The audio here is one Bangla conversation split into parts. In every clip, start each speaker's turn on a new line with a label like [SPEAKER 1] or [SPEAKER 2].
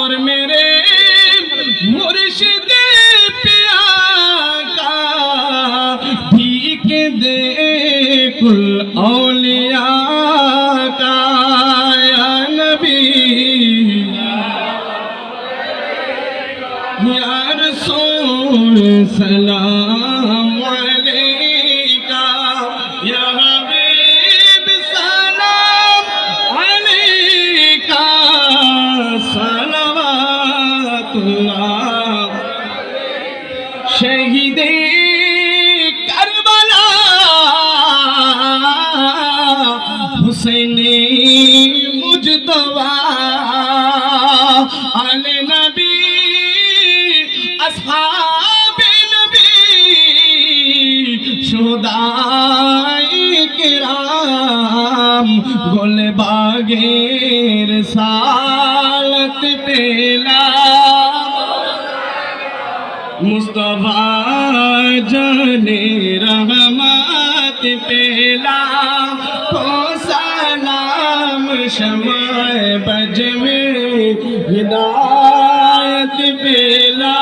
[SPEAKER 1] और मेरे मुर्शिद पिया का भीख दे कुल औलिया का या नबी या रसूल सलाम अलैका या हबीब सलाम अलैका सलवातुल्लाह शहीदे करबला हुसैने मुजतबा आले नबी अस्हाबे नबी शुहदाए किराम गोले बागेर सालत पेला मुस्तफा जाने रहमत पेला को सलाम शमाए बज में हिदायत पेला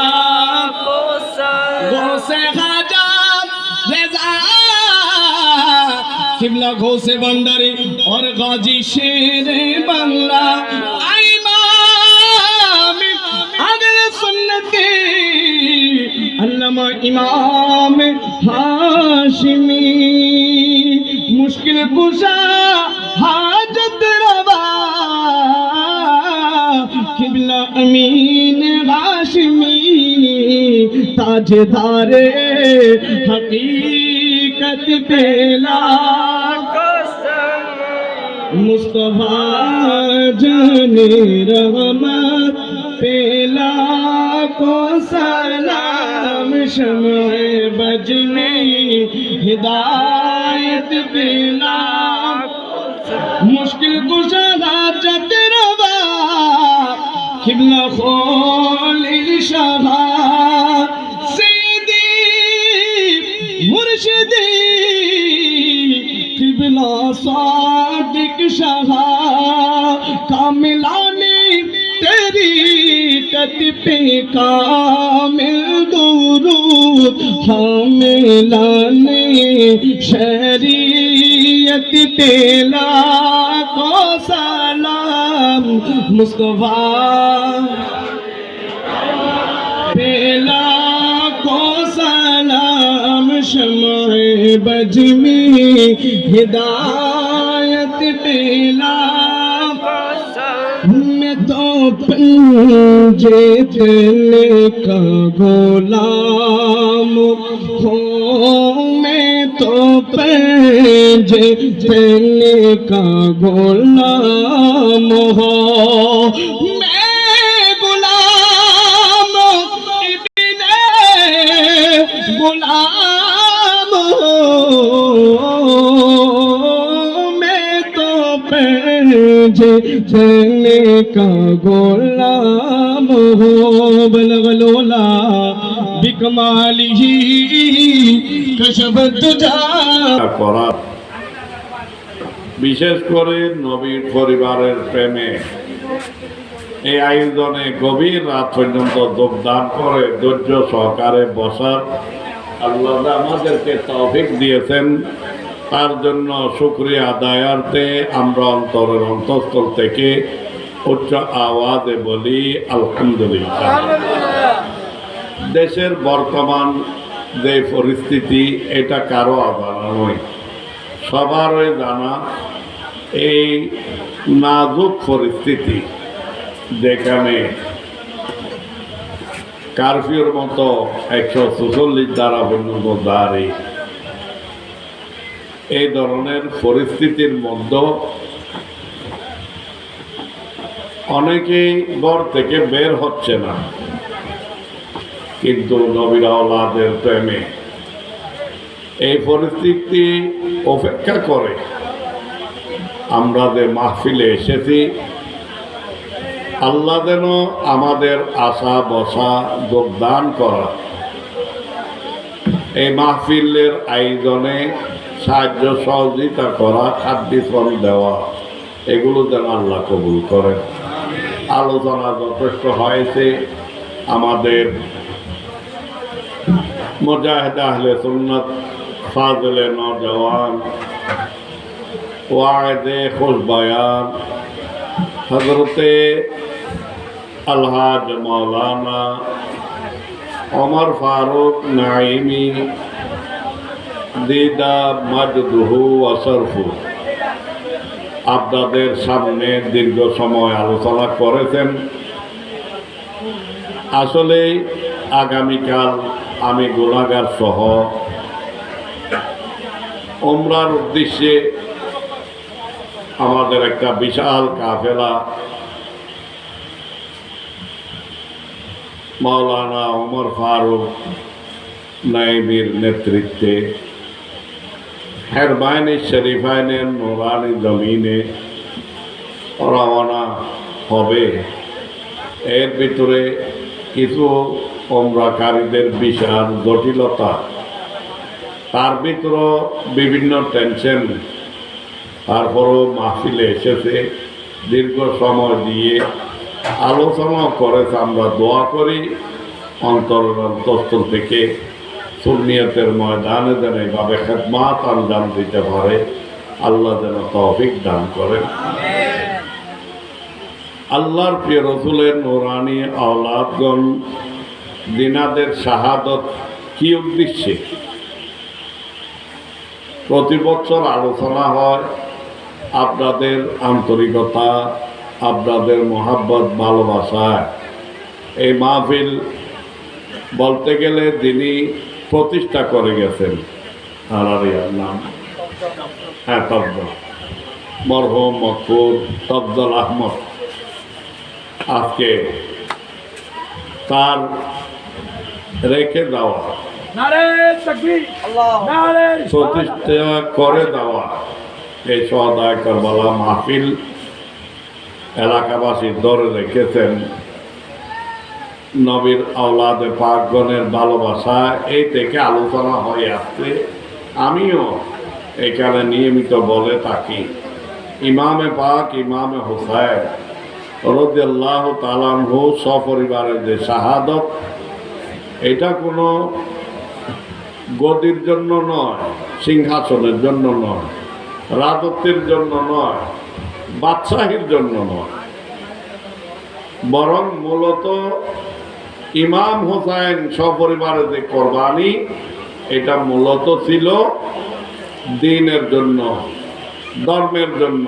[SPEAKER 1] गौसे खाजा रज़ा किबला गौसे बंदरी और गाजी शेर बंगला अल्लामा इमाम हाशिमी मुश्किल कुशा हाजत रवा किबला अमीन हाशिमी ताजदारे हकीकत पेला मुस्तफा जाने रहमत पेला को सलाम शम्ए बज में हिदायत पेला मुश्किल कुशा हाजत रवा किबला खोल शहा सीदी मुर्शिदी किबला सादिक शहा कामिलानी तेरी कत पे कामिल दुरूद हामिलाने शरीयत पेला को सलाम मुस्तफा पेला को सलाम शम्ए बज में हिदायत पेला मैं तो पंजे तेने का गुलाम हूँ मैं तो पंजे तेने का गुलाम हूँ मैं गुलाम इब्ने गुलाम मैं तो पंजे तेने का गुलाम हो बलगलोला बिकमालिही कशबत तुझा
[SPEAKER 2] করা বিশেষ করে নবীর পরিবারের প্রেমে এই আয়োজনে গভীর রাত পর্যন্ত যোগদান করে ধৈর্য সহকারে বসার আল্লাহ আমাদেরকে তৌফিক দিয়েছেন তার জন্য শুকরিয়া আদায়ার্থে আমরা অন্তরের অন্তঃস্থল থেকে উচ্চ আওয়াজে বলি আলহামদুলিল্লাহ। দেশের বর্তমান যে পরিস্থিতি এটা কারো অজানা নয়, সবারই জানা। এই নাজুক পরিস্থিতি যেখানে কারফিউর মতো 144 দ্বারা পর্যন্ত জারি, এই ধরনের পরিস্থিতির মধ্যে অনেকেই ঘর থেকে বের হচ্ছে না, কিন্তু নবীর আওলাদের প্রেমে এই পরিস্থিতি অপেক্ষা করে আমরা যে মাহফিলে এসেছি, আল্লাহ যেন আমাদের আশা বসা যোগদান করা, এই মাহফিলের আয়োজনে সাহায্য সহযোগিতা করা, খাদ্য শ্রম দেওয়া, এগুলো যেন আল্লাহ কবুল করেন। আলোচনা যথেষ্ট হয়েছে। আমাদের মুজাহিদ আহলে সুন্নাত ফাজিলে নওজওয়ান ওয়াইদে খুশ বয়ান হযরতে আলহাজ মাওলানা ওমর ফারুক নাইমি দিদা মাজদুহু ওয়া শরফু আপনাদের সামনে দীর্ঘ সময় আলোচনা করেছেন। আসলে আগামীকাল আমি গুনাহগার সহ উমরার উদ্দেশ্যে আমাদের একটা বিশাল কাফেলা মাওলানা ওমর ফারুক নাইমির নেতৃত্বে হেরবাইনে শরীফাইনের নুরানি জমিনে রওনা হবে। এর ভিতরে কিছু ওমরাকারীদের বিশাল জটিলতা, তার ভিতরে বিভিন্ন টেনশন, তারপরও মাহফিলে এসেছে, দীর্ঘ সময় দিয়ে আলোচনা করেছে। আমরা দোয়া করি অন্তরের অন্তঃস্থল থেকে সুন্নিয়তের ময়দানে যেন এইভাবে খেদমাত আঞ্জাম দিতে পারে, আল্লাহ যেন তৌফিক দান করেন। আল্লাহর প্রিয় রসুলের নুরানি আওলাদগণ দিনাদের শাহাদত কি উদ্দেশ্যে প্রতি বছর আলোচনা হয়। আপনাদের আন্তরিকতা, আপনাদের মোহাব্বত, ভালোবাসায় এই মাহফিল বলতে গেলে যিনি প্রতিষ্ঠা করে গেছেন আরারিয়ার নাম তফদল মরহুম মকবুল তফদল আহমদ, আজকে তার রেখে দেওয়া প্রতিষ্ঠা করে দেওয়া এই সদায় কারবালা মাহফিল এলাকাবাসী ধরে রেখেছেন। নবীর আওলাদে পাকগণের ভালোবাসা এই থেকে আলোচনা হয়ে আসছে। আমিও এখানে নিয়মিত বলে থাকি, ইমামে পাক ইমামে হুসাইন রাদিয়াল্লাহু তাআলা আনহু সপরিবারের যে শাহাদত, এটা কোনো গদির জন্য নয়, সিংহাসনের জন্য নয়, রাজত্বের জন্য নয়, বাদশাহীর জন্য নয়, বরং মূলত ইমাম হুসাইন সপরিবারে যে কোরবানি, এটা মূলত ছিল দ্বীনের জন্য, ধর্মের জন্য,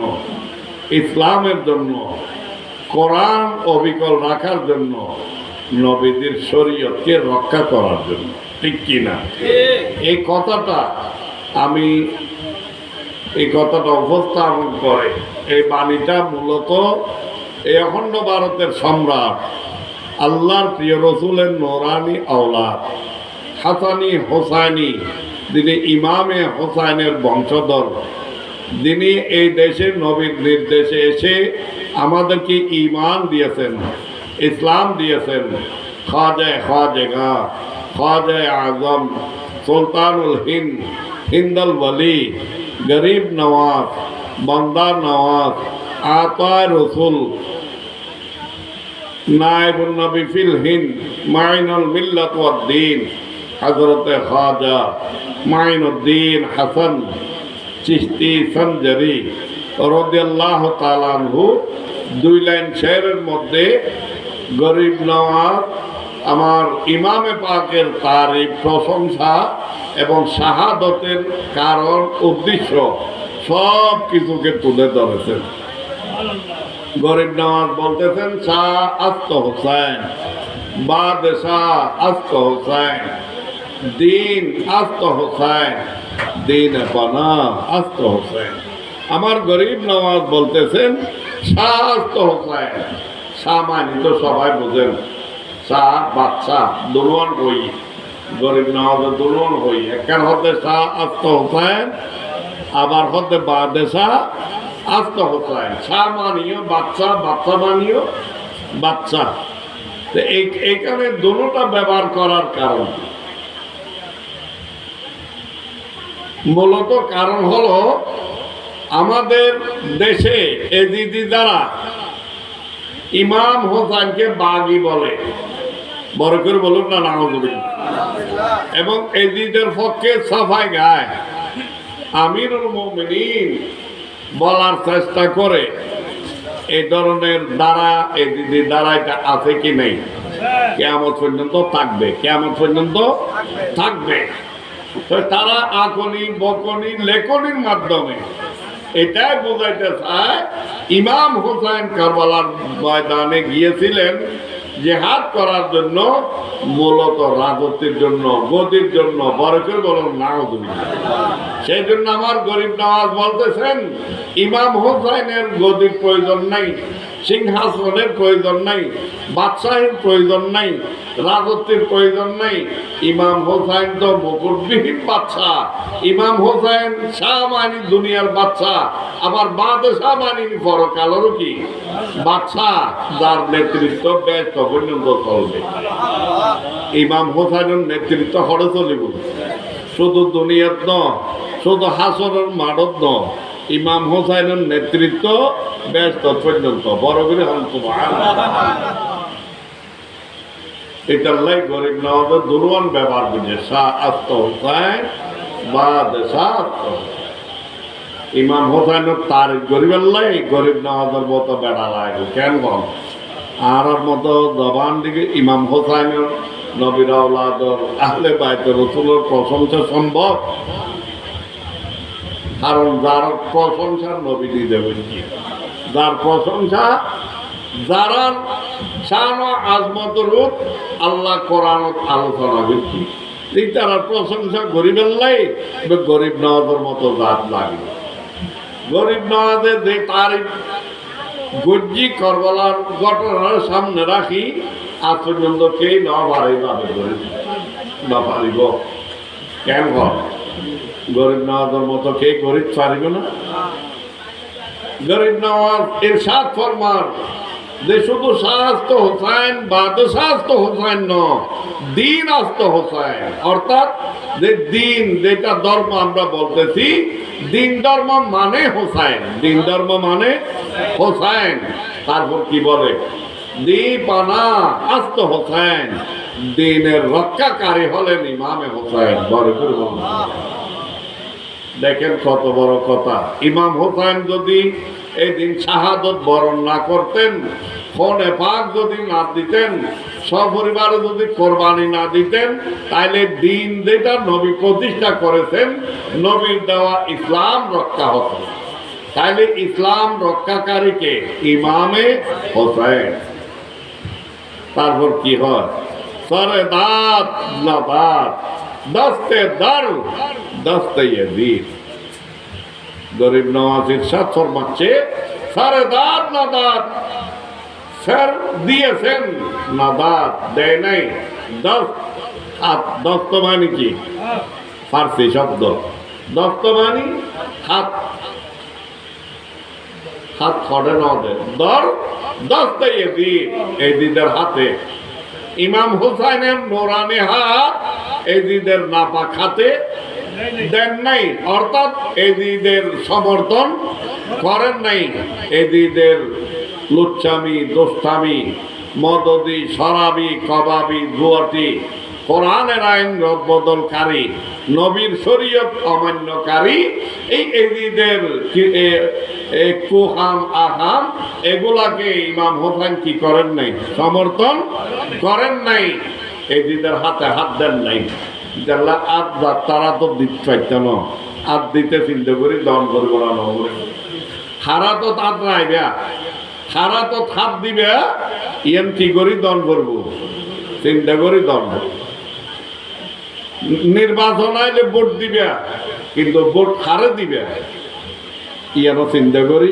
[SPEAKER 2] ইসলামের জন্য, কোরআন অবিকল রাখার জন্য, নবীদের শরীয়তকে রক্ষা করার জন্য। ঠিক কিনা? এই কথাটা আমি উপস্থাপন করে এই বাণীটা মূলত এই অখণ্ড ভারতের সম্রাট আল্লাহর প্রিয় রসুলের নুরানি আওলাদ হাসানি হোসাইনি, যিনি ইমামে হোসাইনের বংশধর, যিনি এই দেশে নবীর নির্দেশে এসে আমাদেরকে ঈমান দিয়েছেন, ইসলাম দিয়েছেন। খাজা আজম সুলতানুল হিন্দ, হিন্দল ওয়ালি, গরিব নওয়াজ, বান্দার নওয়াজ, আতায় রসুল, নায়েবুন নবী ফিল হিন্দ, মাইনুল মিল্লাত ওয়াদ দ্বীন, হযরতে খাজা মাইনুদ্দিন হাসান চিশতি সঞ্জরি রাদিয়াল্লাহু তাআলা আনহু। দুই লাইন শেরের মধ্যে গরিব নওয়াজ আমার ইমামে পাকের তারিফ, প্রশংসা এবং শাহাদতের কারণ, উদ্দেশ্য সব কিছুকে তুলে ধরেছেন। গরিব নওয়াজ বলতেছেন, শাহ আস্ত হোসেন, বাদশাহ আস্ত হোসেন, দিন আস্ত হোসেন, দিন পানা আস্ত হোসেন। আমার গরিব নওয়াজ বলতেছেন শাহ আস্ত হোসেন। শাহ মানি তো সবাই বুঝেন, শাহ বাদশাহ দুলওয়ান হই, গরিব নওয়াজের দুলওয়ান হই। একখান হতে শাহ আস্ত হোসেন, আবার হতে বাদশাহ আস্ত হোসেন। শাহ মানিও বাদশাহ, বাদশাহ মানিও বাদশাহ। এইখানে দুটোটা ব্যবহার করার কারণ, মূলত কারণ হলো আমাদের দেশে এজিদি দ্বারা ইমাম হোসেনকে বাগী বলে, বড় করে বলুন না নাউজুবিল্লাহ। এবং এজিদের পক্ষে সাফাই গায় আমিরুল মুমিনিন বলার চেষ্টা করে এই ধরনের দ্বারা এজিদের দ্বারা এটা আছে কি নেই, কিয়ামত পর্যন্ত থাকবে, কিয়ামত পর্যন্ত থাকবে। তো তারা আকনি বকনি লেখনির মাধ্যমে এটাই বোঝাইতে চায় ইমাম হোসেন কারবালার ময়দানে গিয়েছিলেন জিহাদ করার জন্য, মূলত রাজত্বের জন্য, গদির জন্য, বরকের বলুন নাউজুবিল্লাহ। সেই জন্য আমার গরিব নওয়াজ বলতেছেন ইমাম হোসেনের গদির প্রয়োজন নাই, সিংহাসনের প্রয়োজন নাই, বাদশাহের প্রয়োজন নাই, রাজত্বের প্রয়োজন নাই। ইমাম হোসেন তো মুকুটবিহীন বাদশাহ। ইমাম হোসেন শাহ মানি দুনিয়ার বাদশাহ, আবার বাদশাহ মানি পরকালেরও কি বাদশাহ, যার নেতৃত্ব বেশ পর্যন্ত চলবে। ইমাম হোসেনের নেতৃত্ব হরে চলিব, শুধু দুনিয়ার ন, শুধু হাসরের মাঠত ন, ইমাম হোসেনের নেতৃত্ব বেশ পর্যন্ত। বড় করে হন এটাই গরিব নওয়াজের দুর্বল ব্যবহার বুঝে শাহ আস্ত হোসেন বাদশাহ। ইমাম হোসেনের তার গরিবের লাই গরিব নওয়াজের মতো বেড়া লাগে কেন বল আর মতো জবান দিকে ইমাম হোসেনের নবীর আওলাদর আহলে বাইত রাসূলের প্রশংসা সম্ভব? কারণ যার প্রশংসা নবী দিয়ে দেবেন কি, যার প্রশংসা যারা শান আজমত রূপ আল্লাহ কোরআনত আলোচনা করছি, তারা প্রশংসা গরিবের লাই গরিব নওয়াজের মতো জাত লাগে। গরিব নওয়াজের যে তারিখ গজ্জি করবলার ঘটনার সামনে রাখি আজ পর্যন্ত কেই না পারে যাবে, গরিব না পারিব কেন ঘর গরিব নওয়াজের মতো কে গরিব পারিব না? গরিব নওয়াজ ইরশাদ ফরমান যে শুধু শাস্ত হোসেন বাদশাস্ত হোসেন ন, দিন আস্ত হোসেন। অর্থাৎ যে দিন যেটা ধর্ম আমরা বলতেছি, দিন ধর্ম মানে হোসেন, দিন ধর্ম মানে হোসেন। তারপর কি বলে দীপানা আস্ত হোসেন, দিনের রক্ষাকারী হলেন ইমামে হোসেন। বড় করে দেখেন কত বড় কথা। ইমাম হোসেন যদি এই দিন শাহাদত বরণ না করতেন, ফোনে পাক যদি না দিতেন, সপরিবারে যদি কোরবানি না দিতেন, তাইলে দিন যেটা নবী প্রতিষ্ঠা করেছেন, নবীর দেওয়া ইসলাম রক্ষা হতো। তাইলে ইসলাম রক্ষাকারীকে ইমামে হোসেন। তারপর কি হয় সরে দাঁত না দাঁত, দস্তে দারু দস্তে ইয়াজিদ। গরিব নওয়াজ ইরশাদ ফরমাচ্ছে সরে দাঁত না দাঁত, স্যার দিয়েছেন না দাঁত দেয় নাই। দস্ত মানে কি ফার্সি শব্দ, দস্ত মানে হাত, হাত খড়ে নদের দর দস্তে ইয়াজিদ, এই দিদের হাতে। ইমাম হুসাইনের নোরানি হাত এজিদের নাপাক হাতে দেন নাই, অর্থাৎ এজিদের সমর্থন করেন নাই। এজিদের লুচ্ছামি দোস্তামি মদদি শরাবি কবাবি জুয়াটি, কোরআনের আইন রদবদলকারী, নবীর শরীয়ত অমান্যকারী, এই এজিদের কুহাম আহাম এগুলাকে ইমাম হোসেন কি করেন নাই, সমর্থন করেন নাই। এজিদের হাতে হাত দেন নাই। তারা তো দিতে পারতেন, হাত দিতে চিন্তা করি দন করবো না নগরে। হারা তো তাঁত রাইবে, হারা তো হাত দিবে, ইয়ান কি করি দন করবো, চিন্তা করি দন করবো। নির্বাচন আইলে ভোট দিবে, কিন্তু ভোট হারে দিবে, ইয়ানো চিন্তা করি।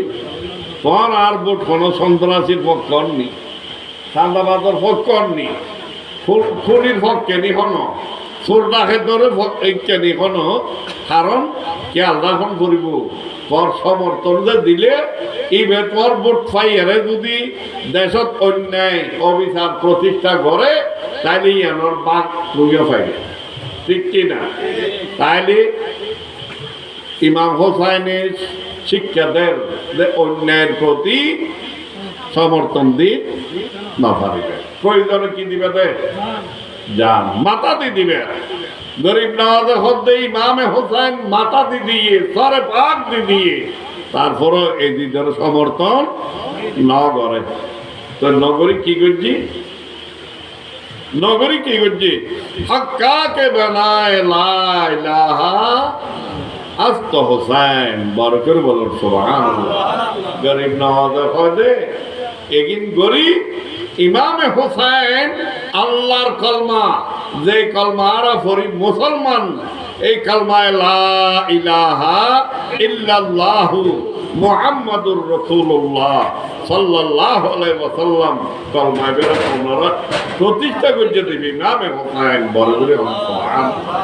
[SPEAKER 2] কোন আর ভোট কোনো সন্ত্রাসীর পক্ষ নি, চাঁদাবাজের পক্ষ নি, খুনির পক্ষে নি হনো, চোর ডাকাতের পক্ষে নি হনো। কারণ খেয়াল রাখন করিব তোর সমর্থন যে দিলে ইবে তোর ভোট পাইয়ারে যদি দেশত অন্যায় অবিচার প্রতিষ্ঠা করে, তাইলে ইয়ানোর বাঘ তুইও পাইবে, ঠিক কিনা? তাইলে ইমাম হোসাইনের শিক্ষা দেন যে অন্যায়ের প্রতি সমর্থন দি নফারিবে প্রয়োজনে কি দিবে দে যান মাথা দি দিবে গরিব নওয়াজে হদ্দে ইমামে হোসেন মাথা দি দিয়ে সরে পাক দি দিয়ে তারপরও এই দিদের সমর্থন ন করে তো নগরী কি করছি নগরী কি করছি হক্কাকে বানায় লা ইলাহা আস্ত হোসেন বরকর বলর সুবহানাল্লাহ গরিব নওয়াজে হদ্দে এগিন গরিব ইমামে হোসেন আল্লাহর কলমা যে কলমা আরা ফরি মুসলমান এই কলমায় লা ইলাহা ইল্লাল্লাহু মুহাম্মাদুর রাসূলুল্লাহ সাল্লাল্লাহু আলাইহি ওয়াসাল্লাম কলমায় বের আপনারা প্রতিষ্ঠা করতে দিবি ইমামে হোসেন বলে সুবহানাল্লাহ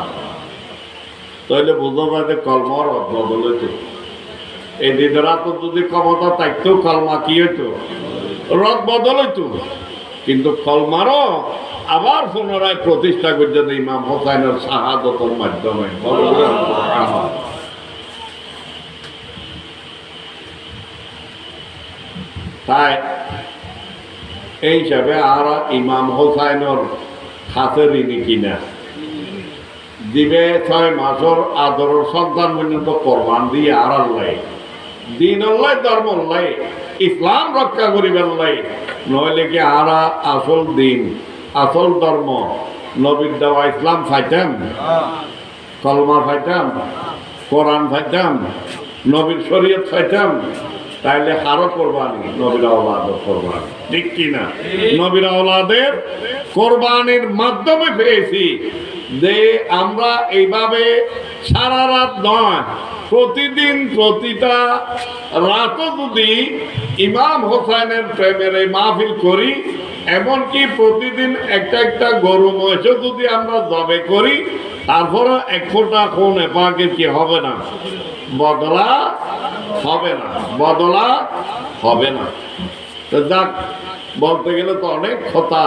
[SPEAKER 2] তাহলে বুঝা যায় যে কলমার অর্থ বলেছে এই দিদরা তো যদি ক্ষমতা থাকতো কলমা কি হতো রদ বদল হইতো কিন্তু কলমারও আবার পুনরায় প্রতিষ্ঠা করছে ইমাম হোসেনের শাহাদতের মাধ্যমে তাই এই হিসাবে আর ইমাম হোসেনের খাতে ঋণী কিনা দিবে 6 মাসের আদরের সন্তান পর্যন্ত কোরবান দিয়ে আর আল্লাহ দিন আল্লাহ ধর্ম আল্লাহ ইসলাম রক্ষা করিবেন লাই নইলে কি আরা আসল দিন আসল ধর্ম নবীর দেওয়া ইসলাম ফাইতাম কলমা ফাইতাম কোরআন ফাইতাম নবীর শরীয়ত ফাইতাম তাইলে আরো কোরবানি নবীর আওলাদের কোরবানি ঠিক কিনা নবীর আওলাদের কোরবানির মাধ্যমে পেয়েছি যে আমরা এইভাবে সারা রাত নয় প্রতিদিন প্রতিটা রাতও যদি ইমাম হোসেনের প্রেমের এই মাহফিল করি এমনকি প্রতিদিন একটা একটা গরু মহিষও যদি আমরা জবে করি তারপরে 1 ফোঁটা খুন এপাকে কি হবে না বদলা হবে না বদলা হবে না তো যাক বলতে গেলে তো অনেক কথা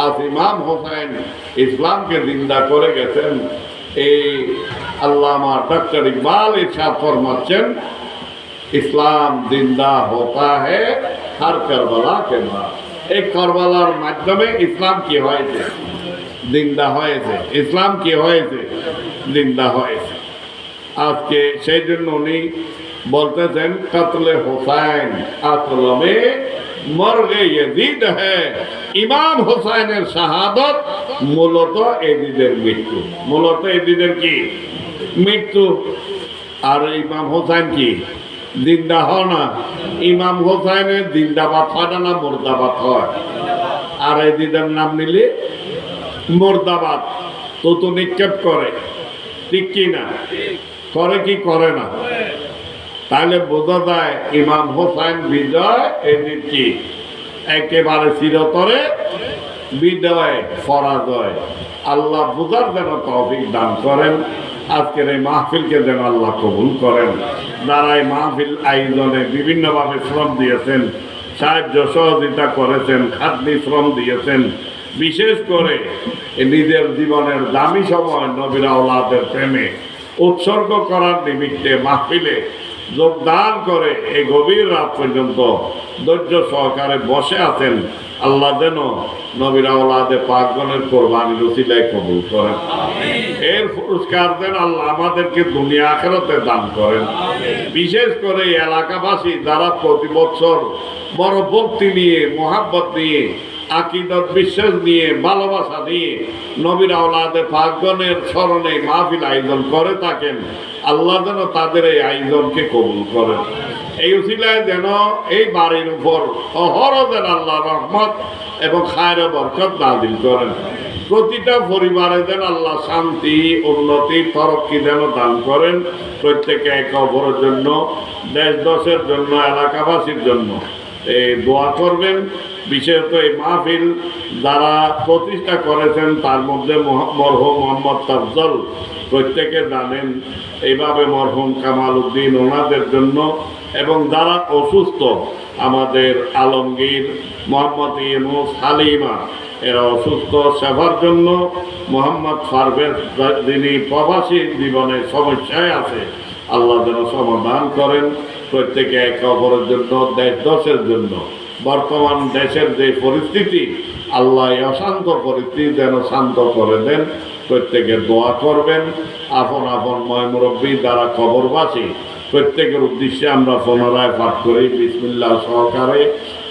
[SPEAKER 2] আজ ইমাম হোসেন ইসলামকে জিন্দা করে গেছেন এই আল্লামা ডক্টর ইকবাল ইরশাদ ফরমাচ্ছেন ইসলাম জিন্দা হতা है हर करबला के बाद এই কারবালার মাধ্যমে ইসলাম কি হয়েছে জিন্দা হয়েছে ইসলাম কি হয়েছে জিন্দা হয়েছে আজকে সেই জন্য উনি বলতেছেন কতলে হোসেন আসলমে মরগে यजीद है ইমাম হোসেনের শাহাদত মূলত এজিদের মৃত্যু মূলত এজিদের কি মৃত্যু আর ইমাম হোসেন কি জিন্দা হয় না ইমাম হোসেনের জিন্দাবাদ হয় না মুর্দাবাদ হয় আর এজিদের নাম নিলে মুর্দাবাদ তো নিক্ষেপ করে ঠিক কি না করে কি করে না তাহলে বোঝা যায় ইমাম হোসেন বিজয় এজিদ কি একেবারে চিরতরে বিজয় পরাজয় আল্লাহ বুঝার যেন তৌফিক দান করেন আজকের এই মাহফিলকে যেন আল্লাহ কবুল করেন যারা এই মাহফিল আয়োজনে বিভিন্নভাবে শ্রম দিয়েছেন সাহায্য সহযোগিতা করেছেন খাদ্যি শ্রম দিয়েছেন বিশেষ করে নিজের জীবনের দামি সময় নবীর আওলাদের প্রেমে উৎসর্গ করার নিমিত্তে মাহফিলে যোগদান করে এই গভীর রাত পর্যন্ত ধৈর্য সহকারে বসে আছেন আল্লাহ যেন নবীর আওলাদে পাকগণের কোরবানির উসিলায় কবুল করেন এর পুরস্কার দেন আল্লাহ আমাদেরকে দুনিয়া আখিরাতে দান করেন বিশেষ করে এলাকাবাসী যারা প্রতি বছর বড় ভক্তি নিয়ে মহাব্বত নিয়ে আকীদত বিশ্বাস নিয়ে ভালোবাসা নিয়ে নবীর আওলাদে পাকগণের স্মরণে মাহফিল আয়োজন করে থাকেন আল্লাহ যেন তাদের এই আয়োজনকে কবুল করেন এই উসিলায় যেন এই বাড়ির উপর অহরহ যেন আল্লাহ রহমত এবং খায়র বরকত নাযিল করেন প্রতিটা পরিবারে যেন আল্লাহ শান্তি উন্নতি তরক্কি যেন দান করেন প্রত্যেকে একে অপরের জন্য দেশ দশের জন্য এলাকাবাসীর জন্য এই দোয়া করবেন বিশেষত এই মাহফিল যারা প্রতিষ্ঠা করেছেন তার মধ্যে মরহুম মোহাম্মদ তাফজল প্রত্যেকে জানেন এইভাবে মরহুম কামাল উদ্দিন ওনাদের জন্য এবং যারা অসুস্থ আমাদের আলমগীর মোহাম্মদ ইউনুস হালিমা এরা অসুস্থ সেবার জন্য মোহাম্মদ পারভেজ যিনি প্রবাসী জীবনে সমস্যায় আছে আল্লাহ যেন সমাধান করেন প্রত্যেকে একে অপরের জন্য দেশ দশের জন্য বর্তমান দেশের যে পরিস্থিতি, আল্লাহ অশান্ত পরিস্থিতি যেন শান্ত করে দেন। প্রত্যেকে দোয়া করবেন। আপন আপন ময় মুরব্বী দ্বারা খবরবাসী প্রত্যেকের উদ্দেশ্যে আমরা পুনরায় পাঠ করি বিসমিল্লাহ সহকারে,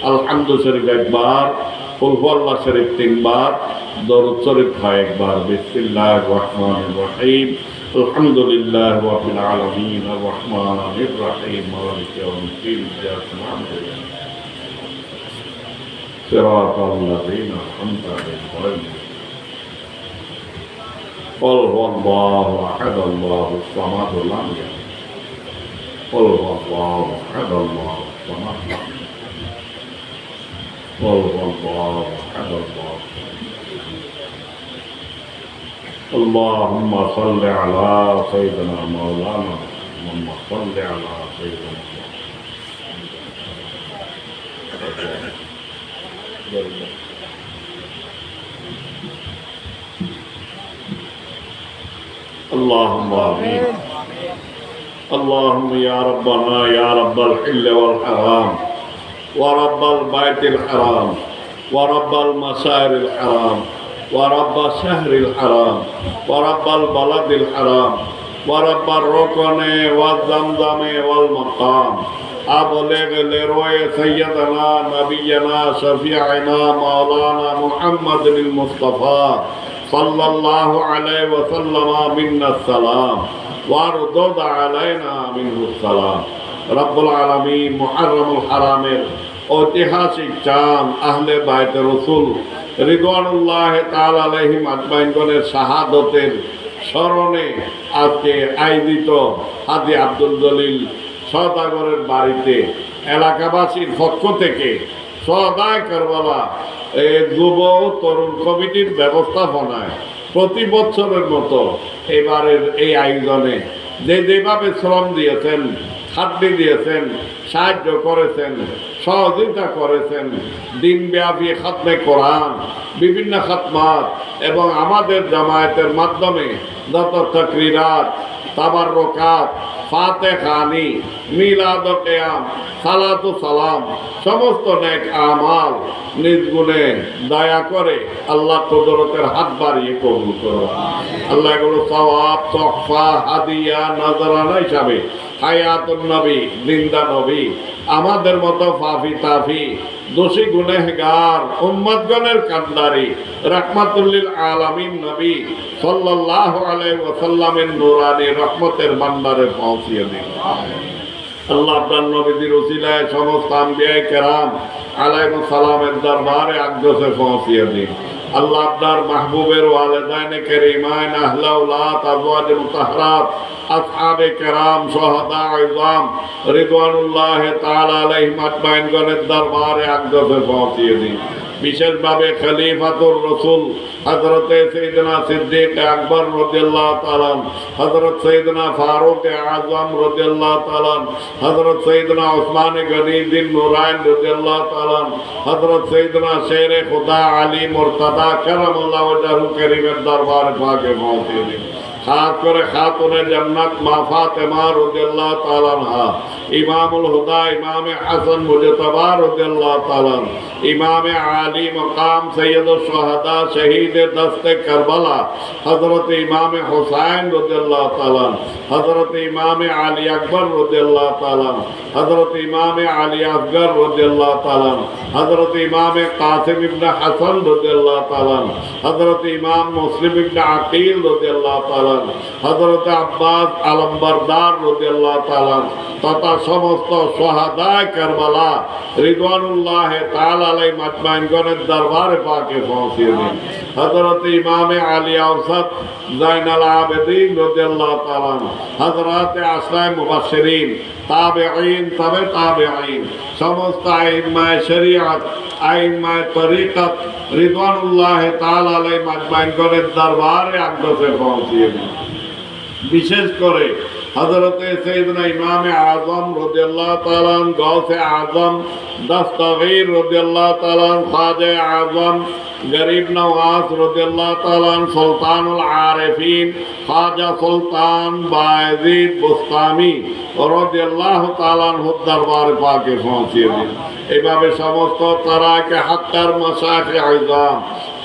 [SPEAKER 2] আলহামদু শরীফ একবার, কুল হুয়াল্লাহ শরীফ 3 বার, দরুদ শরীফ একবার। বিসমিল্লাহির রহমানির রহিম, আলহামদুলিল্লাহি রাব্বিল আলামিন, আর রহমানির রহিম, মালিকি ইয়াউমিদ্দিন, ইয়্যাকা না'বুদু ওয়া ইয়্যাকা নাস্তাঈন, সিরাতাল লাযীনা আন'আমতা আলাইহিম, قل هو الله أحد الله الصمد لم يلد قل هو الله أحد الله الصمد لم يلد قل هو الله أحد الله. اللهم صل على سيدنا مولانا اللهم صل على سيدنا مولانا. اللهم آمين. اللهم يا ربنا يا رب الحل والحرام ورب البيت الحرام ورب المسائر الحرام ورب الشهر الحرام ورب البلد الحرام ورب الركن والزمزم والمقام، أبلغ لروي سيدنا نبينا شفيعنا مولانا محمد المصطفى صلى الله عليه وسلم منا السلام وارض علينا منه السلام. رب العالمين محرم الحرام ঐতিহাসিক চাঁদ আহলে বাইতে রসুল রিদওয়ানুল্লাহ তাআলা আলাইহিম আজমাইনগণের শাহাদতের স্মরণে আজকে আয়োজিত হাজী আব্দুল জলিল সওদাগরের বাড়িতে এলাকাবাসীর পক্ষ থেকে সদায় কারবালা যুব তরুণ কমিটির ব্যবস্থাপনায় প্রতি বছরের মতো এবারের এই আয়োজনে যেভাবে শ্রম দিয়েছেন, খাদ্য দিয়েছেন, সাহায্য করেছেন, সহযোগিতা করেছেন, দিনব্যাপী খাতমে কোরআন, বিভিন্ন খাতমাত এবং আমাদের জামায়াতের মাধ্যমে যত তাকরিরাত, তাবাররুকাত, ফাতেহানি, মিলাদ ও কিয়াম, সালাতু সালাম, সমস্ত নেক আমাল নিজ গুণে দয়া করে আল্লাহ কুদরতের হাত বাড়িয়ে কবুল করুন। আল্লাহ এগুলো সওয়াব, তোহফা, হাদিয়া, নজরানা হিসাবে হায়াতুন নবী, জিন্দা নবী, আমাদের মতো ফাফি তাফি দোষী গুনেহগার উম্মতগণের কান্দারি রাহমাতুল্লিল আলামিন নবী সাল্লাল্লাহু আলাইহি ওয়াসাল্লামের নূরানি রহমতের ভান্ডারে পৌঁছিয়ে দিন। আল্লাহ আপনার নবীর উসিলায় সমস্ত আম্বিয়ায়ে কেরাম আলাইহিস সালামের দরবারে আকদসে পৌঁছিয়ে দিন। আল্লাহ আপনার মাহবুবের ওয়ালিদাইনে কেরিমাইন, আহলে আওলাদ, আজওয়াজে মুতাহহারাত, আসহাবে কেরাম, শুহাদা ইযাম রিদওয়ানুল্লাহ তাআলা আলাইহিম আজমাইনগণের দরবারে আকদসে পৌঁছিয়ে দিন। বিশেষভাবে খলিফাতুর রাসূল হযরত সাইয়েদনা সিদ্দিক আকবর রাদিয়াল্লাহু তাআলা, হযরত সাইয়েদনা ফারুক আযম রাদিয়াল্লাহু তাআলা, হযরত সাইয়েদনা উসমান গনি বিন নুরাইন রাদিয়াল্লাহু তাআলা, হযরত সাইয়েদনা শেরে খুদা আলী মুরতাদা কারামাল্লাহু ওয়াজহু কারীমের দরবারে পাকে পৌঁছে দিন। খাস করে খাতুনে জান্নাত মা ফাতেমা রাদিয়াল্লাহু তাআলা আনহা, ইমামুল হুদা ইমামে হাসান মুজতবা রাদিয়াল্লাহু তাআলা, ইমামে আলী মকাম সৈয়দুশ শুহাদা শহীদে দস্তে কারবালা হযরত ইমামে হুসাইন রাদিয়াল্লাহু তাআলা, হযরত ইমামে আলী আকবর রাদিয়াল্লাহু তাআলা, হযরত ইমামে আলী আসগর রাদিয়াল্লাহু তাআলা, হযরত ইমামে কাসিম ইবনে হাসান রাদিয়াল্লাহু তাআলা, হযরত ইমাম মুসলিম ইবনে আকিল রাদিয়াল্লাহু তাআলা, হযরত আব্বাস আলমবরদার রাদিয়াল্লাহু তাআলা তথা সমস্ত শুহাদায়ে কারবালা রিদওয়ানুল্লাহ তাআলা আলাইহিম আজমাইনগণের দরবারে পাকে পৌঁছিয়ে দিন। হযরত ইমামে আলী আওসাত জাইনাল আবেদিন রাদিয়াল্লাহু তাআলা, হযরত আশরায়ে মুবাশশিরিন, তাবেঈন, তবে তাবেঈন, সমস্ত আইম্মায়ে শরীয়ত, আইম্মায়ে তরিকত রিদওয়ানুল্লাহ তাআলা আলাইহিম আজমাইনগণের দরবারে আকদসে পৌঁছিয়ে দিন। বিশেষ করে হযরত সাইয়েদনা ইমামে আযম রাদিয়াল্লাহু তাআলা গাউসে আযম দস্তগীর রাদিয়াল্লাহু তাআলা খাজা আযম গরিব নওয়াজ রাদিয়াল্লাহু তাআলা সুলতানুল আরিফিন খাজা সুলতান বায়েজিদ বুস্তামি রাদিয়াল্লাহু তাআলা আনহু দরবার পাকে পৌঁছিয়ে দিন। এইভাবে সমস্ত তারাকে হাক্কার মাশায়েখ আযম,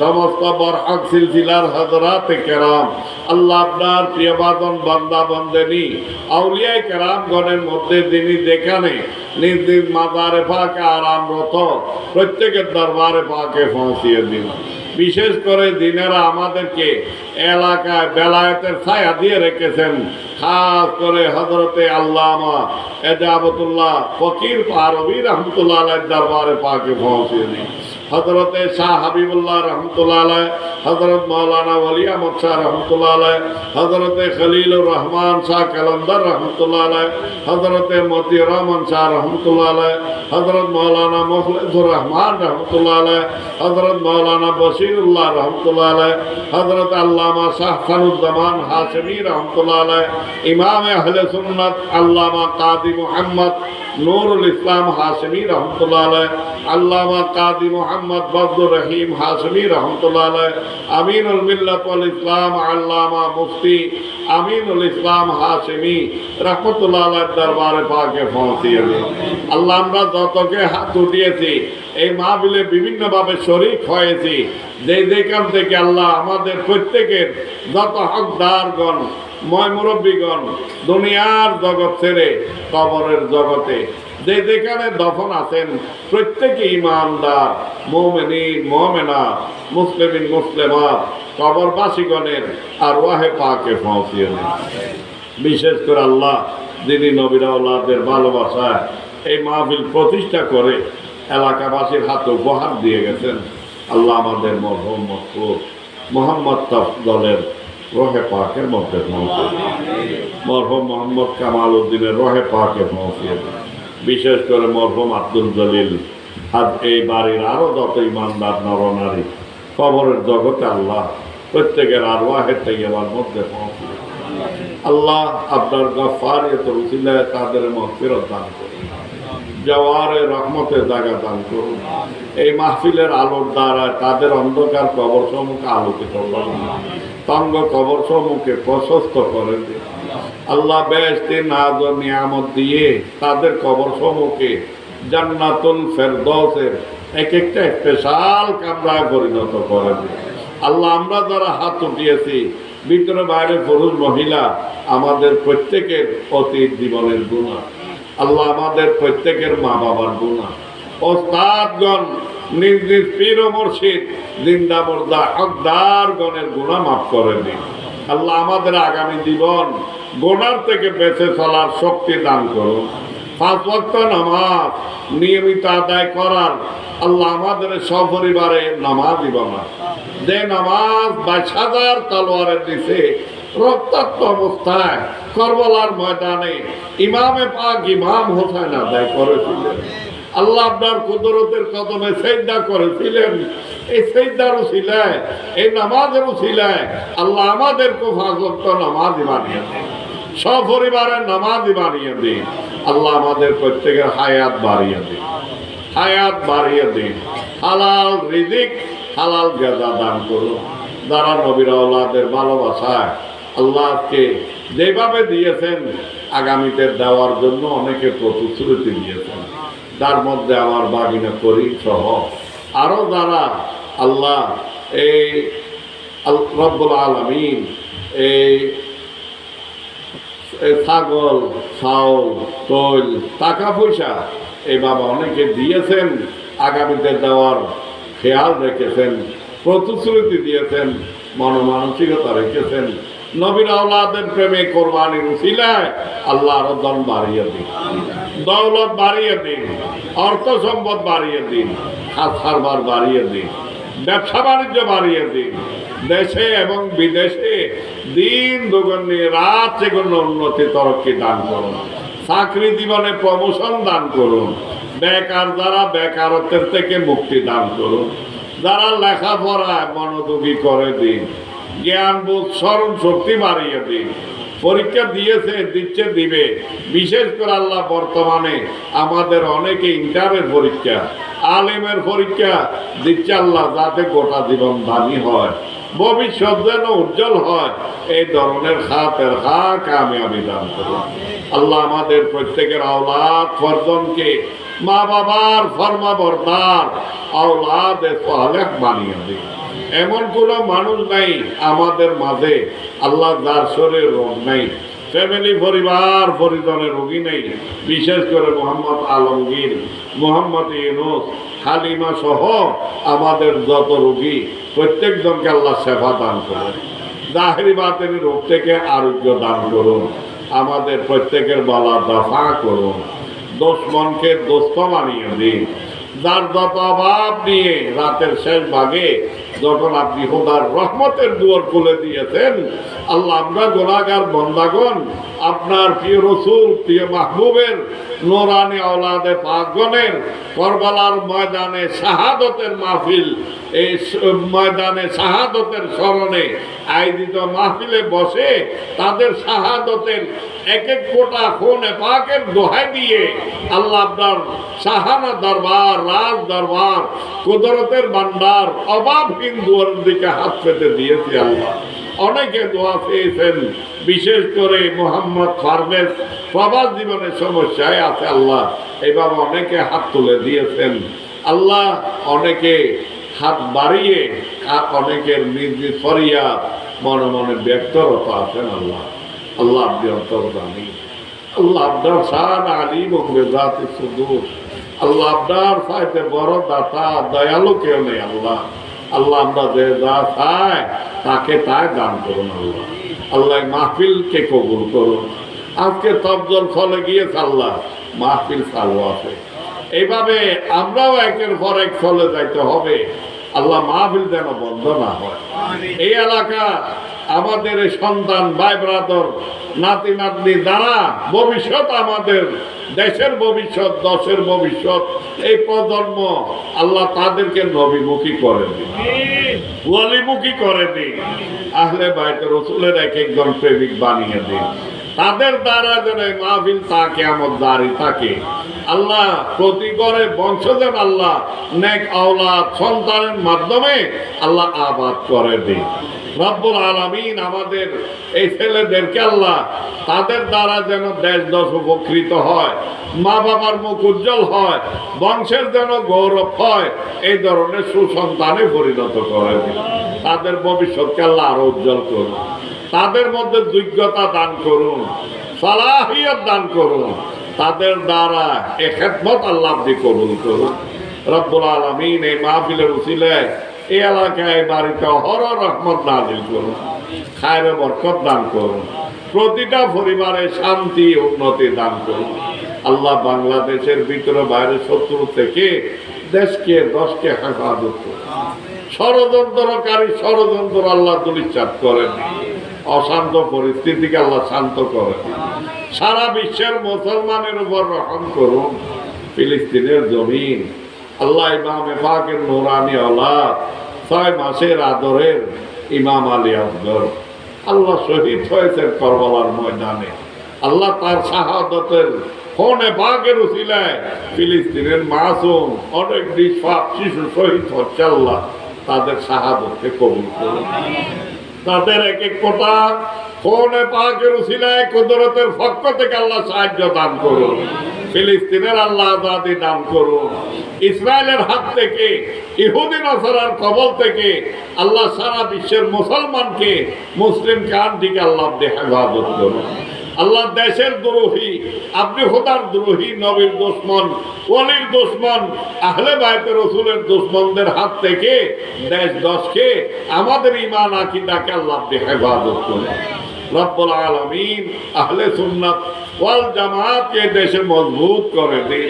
[SPEAKER 2] সমস্ত বরহক সিলসিলার হযরত কেরাম, আল্লাহ আপনার প্রিয়বাদন বান্দা বান্দানি আউলিয়া কেরামগণের মধ্যে যিনি যেখানে নিজ নিজ মাজারে পাকে আরামরত প্রত্যেকের দরবারে পাকে পৌঁছিয়ে দিন। বিশেষ করে দিনেরা আমাদেরকে এলাকায় বেলায়েতের ছায়া দিয়ে রেখেছেন, খাস করে হযরতে আল্লামা এজাবতুল্লাহ ফকির পারভী রহমতুল্লাহ আলাইহির দরবারে পাকে পৌঁছিয়ে দিন। হযরতে শাহ হাবিবুল্লাহ রহমতুল্লাহ আলাইহ, হযরত মাওলানা ওলি আহমদ শাহ রহমতুল্লাহ আলাইহ, হযরতে খলিলুর রহমান শাহ কালান্দার রহমতুল্লাহ আলাইহ, হযরতে মতিউর রহমান শাহ রহমতুল্লাহ আলাইহ, হযরত মাওলানা মুখলিসুর রহমান রহমতুল্লাহ আলাইহ, হযরত মাওলানা বশিরুল্লাহ রহমতুল্লাহ আলাইহ, হযরত আল্লামা শাহ খানুজ্জামান হাশমি রহমতুল্লাহ আলাইহ, ইমাম আহলে সুন্নাত আল্লামা কাদি মুহাম্মদ নুরুল ইসলাম হাশমি রহমতুল্লাহ আলাইহ, আল্লামা কাদি মুহাম্মদ বদরুর রহিম হাশমি রহমতুল্লাহ আলাইহ, আমিনুল মিল্লাত ওয়াল ইসলাম আল্লামা মুফতি আমিনুল ইসলাম হাশমি রহমতুল্লাহ আলাইহির দরবারে পাকে পৌঁছিয়ে দিন। আল্লাহ আমরা যতকে হাত উঠিয়েছি এই মাহফিলে বিভিন্নভাবে শরীক হয়েছি, যেখান থেকে আল্লাহ আমাদের প্রত্যেকের যত হকদারগণ মুরব্বীগণ দুনিয়ার জগৎ ছেড়ে কবরের জগতে যেখানে দফন আছেন প্রত্যেকে ইমানদার মুমিনিন মুমিনাত মুসলিমিন মুসলিমাত কবরবাসীগণের আরওয়াহে পাকে পৌঁছিয়ে দিন। বিশেষ করে আল্লাহ যিনি নবীর আওলাদের ভালোবাসায় এই মাহফিল প্রতিষ্ঠা করে এলাকাবাসীর হাতে উপহার দিয়ে গেছেন, আল্লাহ আমাদের মরহুম মকবুল মোহাম্মদ তাফদলের রোহে পাকের মধ্যে পৌঁছে দিন। মরহুম মোহাম্মদ কামাল উদ্দিনের রোহে পাকে পৌঁছিয়ে দিন। বিশেষ করে মরহুম আব্দুল জলিল আর এই বাড়ির আরও যত ইমানদার নরনারী কবরের জগতে আল্লাহ প্রত্যেকের আরওয়াহে তাইয়্যিবার মধ্যে পৌঁছে দিন। আল্লাহ আপনার গফফারিয়ত উসিলায় তাদের মাগফিরাত দান করুন, জওয়ারে রহমতের জায়গা দান করুন। এই মাহফিলের আলোর দ্বারা তাদের অন্ধকার কবর সমূহকে আলোকিত করুন, তঙ্গ কবর সমূহকে প্রশস্ত করে দিন। আল্লাহ বেহেশতে নাজ ও নিয়ামত দিয়ে তাদের কবর সমূহকে জান্নাতুল ফেরদৌসের এক একটা স্পেশাল কামরায় পরিণত করে দিন। আল্লাহ আমরা যারা হাত উঠিয়েছি ভিতরে বাইরে পুরুষ মহিলা আমাদের প্রত্যেকের অতীত জীবনের গুনাহ, আল্লাহ আমাদের প্রত্যেকের মা বাবার গুনাহ, ওস্তাদগণ নিজ নিজ পীর ও মুর্শিদ জিন্দা মুর্দা হকদারগণের গুনাহ মাফ করে দিন। আল্লাহ আমাদের আগামী জীবন গুনার থেকে বেঁচে চলার শক্তি দান করুন। 5 ওয়াক্ত নামাজ নিয়মিত আদায় করার আল্লাহ আমাদের সপরিবারে নামাজি বানান। যে নামাজ 22,000 তলোয়ারের নিচে রক্তাক্ত অবস্থায় কারবালার ময়দানে ইমামে পাক ইমাম হোসেন আদায় করেছিলেন, আল্লাহ আপনার কুদরতের কদমে সেজদা করেছিলেন। এই সেজদার উসিলায় এই নামাজের উসিলায় আল্লাহ আমাদেরকে 5 ওয়াক্ত নামাজি বানিয়ে দেন, সপরিবারের নামাজি বানিয়ে দিন। আল্লাহ আমাদের প্রত্যেকের হায়াত বাড়িয়ে দিন, হায়াত বাড়িয়ে দিন। হালাল রিজিক হালাল গাজা দান করুন। যারা নবীর আওলাদের ভালোবাসায় আল্লাহকে যেভাবে দিয়েছেন আগামীতে দেওয়ার জন্য অনেকে প্রতিশ্রুতি দিয়েছেন, তার মধ্যে আমার বাগিনা করি সহ আরও যারা আল্লাহ এই রব্বুল আলামিন এই ছাগল চাউল তৈল টাকা পয়সা এই বাবা অনেকে দিয়েছেন, আগামীতে দেওয়ার খেয়াল রেখেছেন, প্রতিশ্রুতি দিয়েছেন, মনমানসিকতা রেখেছেন। নবীর আওলাদের প্রেমে কোরবানির উসিলায় আল্লাহ আরো ধন বাড়িয়ে দিন, দৌলত বাড়িয়ে দিন, অর্থ সম্পদ বাড়িয়ে দিন, কারবার বাড়িয়ে দিন, ব্যবসা বাণিজ্য বাড়িয়ে দিন। দেশে এবং বিদেশে দিন দুগুণে রাত সেগুলো উন্নতি তরক্কি দান করুন। চাকরি জীবনে প্রমোশন দান করুন। বেকার যারা বেকারত্বের থেকে মুক্তি দান করুন। যারা লেখাপড়ায় মনোযোগী করে দিন, জ্ঞান বোধ স্মরণ শক্তি বাড়িয়ে দিন। পরীক্ষা দিয়েছে দিচ্ছে দিবে, বিশেষ করে আল্লাহ বর্তমানে আমাদের অনেকে ইন্টারের পরীক্ষা আলেমের পরীক্ষা দিচ্ছে আল্লাহ, যাতে গোটা জীবন দামি হয়, ভবিষ্যৎ যেন উজ্জ্বল হয়, এই ধরনের খাতের কামিয়াবি দান করুন। আল্লাহ আমাদের প্রত্যেকের আওলাদ ফরজনকে মা বাবার ফরমাবরদার আওলাদে সালেহ বানিয়ে দিন। এমন কোনো মানুষ নাই আমাদের মাঝে আল্লাহ যার শরীরে রোগ নাই, ফ্যামিলি পরিবার পরিজনের রোগী নেই। বিশেষ করে মোহাম্মদ আলমগীর, মোহাম্মদ ইউনুস, হালিমা সহ আমাদের যত রোগী প্রত্যেকজনকে আল্লাহ সেবা দান করুন। জাহেরি বাতেরি রোগ থেকে আরোগ্য দান করুন। আমাদের প্রত্যেকের বালা দফা করুন। দুশমনকে দোস্ত বানিয়ে দিন। যার যত অভাব নিয়ে রাতের শেষ ভাগে যখন আপনি খোদার রহমতের দুয়ার খুলে দিয়েছেন, আল্লাহ আমরা গুনাহগার বান্দাগণ আপনার প্রিয় রসুল প্রিয় মাহবুবের নোরানি আওলাদে পাকগণের করবালার ময়দানে শাহাদতের মাহফিল, এই ময়দানে শাহাদতের স্মরণে আয়োজিত মাহফিলে বসে তাদের শাহাদতের এক এক কোটা খুনে পাকের দোহাই দিয়ে আল্লাহ আপনার শাহানা দরবার, রাজ দরবার, কুদরতের ভান্ডার অভাবহীন দুয়ারের দিকে হাত পেতে দিয়েছি। আল্লাহ অনেকে দোয়া পেয়েছেন, বিশেষ করে মোহাম্মদ ফারভেজ প্রবাস জীবনের সমস্যায় আছে। আল্লাহ এইভাবে অনেকে হাত তুলে দিয়েছেন। আল্লাহ অনেকে হাত বাড়িয়ে আর অনেকের নিজ ফরিয়া মনে মনে ব্যক্তরত আছেন। আল্লাহ আল্লাহ আপনি অন্তর্জামী, আল্লাহ আপনার শান আলিম ও বেজাতি সুদূর। আল্লাহ আপনার চাইতে বড় দাতা দয়ালু কেউ নেই। আল্লাহ আল্লাহ আমরা যে যা চাই তাকে তাই দান করুন। আল্লাহ আল্লাহ মাহফিলকে কবুল করুন। আজকে তবজল ফলে গিয়েছে, আল্লাহ মাহফিল চালু আছে। এইভাবে আমরাও একের পর এক চলে যাইতে হবে। আল্লাহ মাহফিল যেন বন্ধ না হয়। এই এলাকা আমাদের সন্তান ভাই ব্রাদর নাতি নাতনি দ্বারা ভবিষ্যৎ, আমাদের দেশের ভবিষ্যৎ, দশের ভবিষ্যৎ, এই প্রজন্ম আল্লাহ তাদেরকে নবীমুখী করে দিন, ওয়ালিমুখী করে দিন। আহলে বাইতে রসুলের এক একজন প্রেমিক বানিয়ে দিন। তাদের দ্বারা যেন মাহফিল তাকে আমার দাঁড়ি থাকে। আল্লাহ প্রতি ঘরে বংশ যেন আল্লাহ নেক আওলাদ সন্তানের মাধ্যমে আল্লাহ আবাদ করে দিন। রব্বুল আলামিন আমাদের এই ছেলেদেরকে আল্লাহ তাদের দ্বারা যেন দেশ দশ উপকৃত হয়, মা বাবার মুখ উজ্জ্বল হয়, বংশের যেন গৌরব হয়, এই ধরনের সুসন্তানে পরিণত করে দিন। তাদের ভবিষ্যৎকে আল্লাহ আরো উজ্জ্বল করুন। তাদের মধ্যে যোগ্যতা দান করুন, সালাহিয়ত দান করুন। তাদের দ্বারা এ খেদমত আল্লাহ আপনি কবুল করুন। রব্বুল আলামিন এই মাহফিলের উসিলায় এই এলাকায় বাড়িতে অহরহ রহমত নাযিল করুন, খায়র বরকত দান করুন। প্রতিটা পরিবারে শান্তি উন্নতি দান করুন। আল্লাহ বাংলাদেশের ভিতরে বাইরে শত্রু থেকে দেশকে দশকে হেফাজত করুন। ষড়যন্ত্রকারী ষড়যন্ত্র আল্লাহ দুলিচ্ছাদ করেন। অশান্ত পরিস্থিতিকে আল্লাহ শান্ত করেন। সারা বিশ্বের মুসলমানের উপর রহম করুন। ফিলিস্তিনের জমিন আল্লাহ ইমামে পাকের নূরানি আওলাদ 6 মাসের আদরের ইমাম আলী আসগর আল্লাহ শহীদ হয়েছেন করবালার ময়দানে। আল্লাহ তার শাহাদতের খুনে পাকের উসিলায় ফিলিস্তিনের মাসুম অনেক নিষ্পাপ শিশু শহীদ হচ্ছে। আল্লাহ তাদের শাহাদতকে কবুল করুন। তাদের এক এক কোটা খুনে পাকের উসিলায় কুদরতের পক্ষ থেকে আল্লাহ সাহায্য দান করুন। ফিলিস্তিনের আল্লাহ আজাদি দান করুন। ইসরায়েলের হাত থেকে, ইহুদি নাসারার কবল থেকে আল্লাহ সারা বিশ্বের মুসলমানকে, মুসলিম কান্ট্রিকে আল্লাহ হেফাজত করুন। আল্লাহ দেশের দ্রোহী, আপনি খোদার দ্রোহী, নবীর দুশমন, ওলির দুশমন, আহলে বাইতে রসুলের দুশমনদের হাত থেকে দেশ দশকে, আমাদের ঈমান আকীদাকে আল্লাহ হেফাজত করুন। রব্বুল আলামিন আহলে সুন্নাত ওয়াল জামাতকে দেশে মজবুত করে দিন।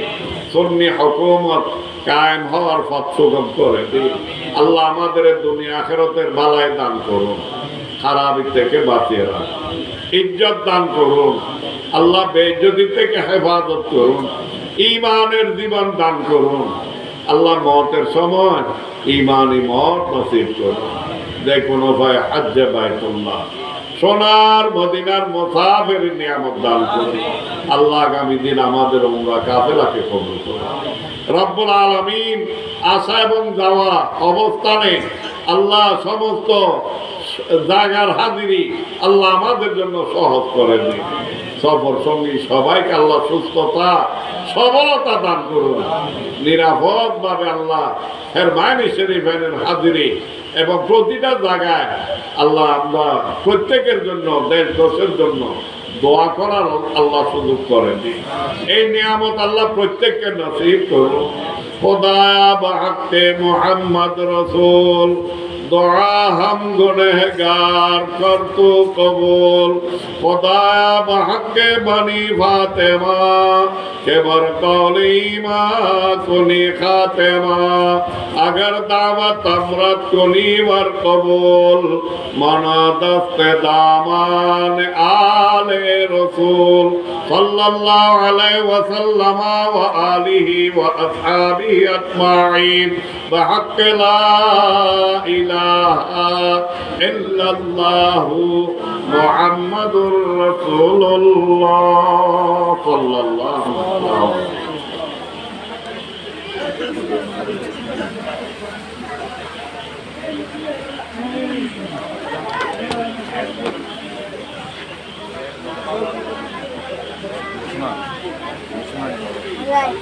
[SPEAKER 2] সুন্নি হুকুমত কায়েম হওয়ার পথ সুগম করে দিন। আল্লাহ আমাদের দুনিয়া আখিরাতের ভালাই দান করুন, খারাপি থেকে বাঁচিয়ে রাখুন, ইজ্জত দান করুন। আল্লাহ বেইজ্জতি থেকে হেফাজত করুন, ঈমানের জীবন দান করুন। আল্লাহ মওতের সময় ঈমানি মওত নসিব করুন। দেখুন ভাই হজ্জে বাইতুল্লাহ সোনার মদিনার মুসাফির নিয়ামত দান করুন। আল্লাহ আগামী দিন আমাদের উমরা কাফেলাকে কবুল করুন। রব্বুল আলামিন আসা এবং যাওয়া অবস্থানে আল্লাহ সমস্ত জায়গার হাজিরি আল্লাহ আমাদের জন্য সহজ করে দিন। সফর সঙ্গী সবাইকে আল্লাহ সুস্থতা সবলতা দান করুন। নিরাপদ ভাবে আল্লাহ ফেরমাইনি শরীফের হাজিরি এবং প্রতিটা জায়গায় আল্লাহ আমরা প্রত্যেকের জন্য দেশ দেশের জন্য দোয়া করার আল্লাহ সুযোগ করে দিন। এই নিয়ামত আল্লাহ প্রত্যেককে নসিব করুন। খোদা বাহাক্তে মুহাম্মদ রসুল দোয়া हम गुनहगार कर तू कबूल। खुदाया बहके बनी फातिमा के बर कौलीमा कुनी खातिमा अगर दावत अमरत कुनी वर कबूल मना दस्ते दामान आले रसूल सल्लल्लाहु अलैहि वसल्लम व आलिहि व अस्हाबिहि अजमाइन बहक ला इलाहा इल्लल्लाहु मुहम्मदुर रसूलुल्लाह सल्लल्लाहु अलैहि
[SPEAKER 3] Right.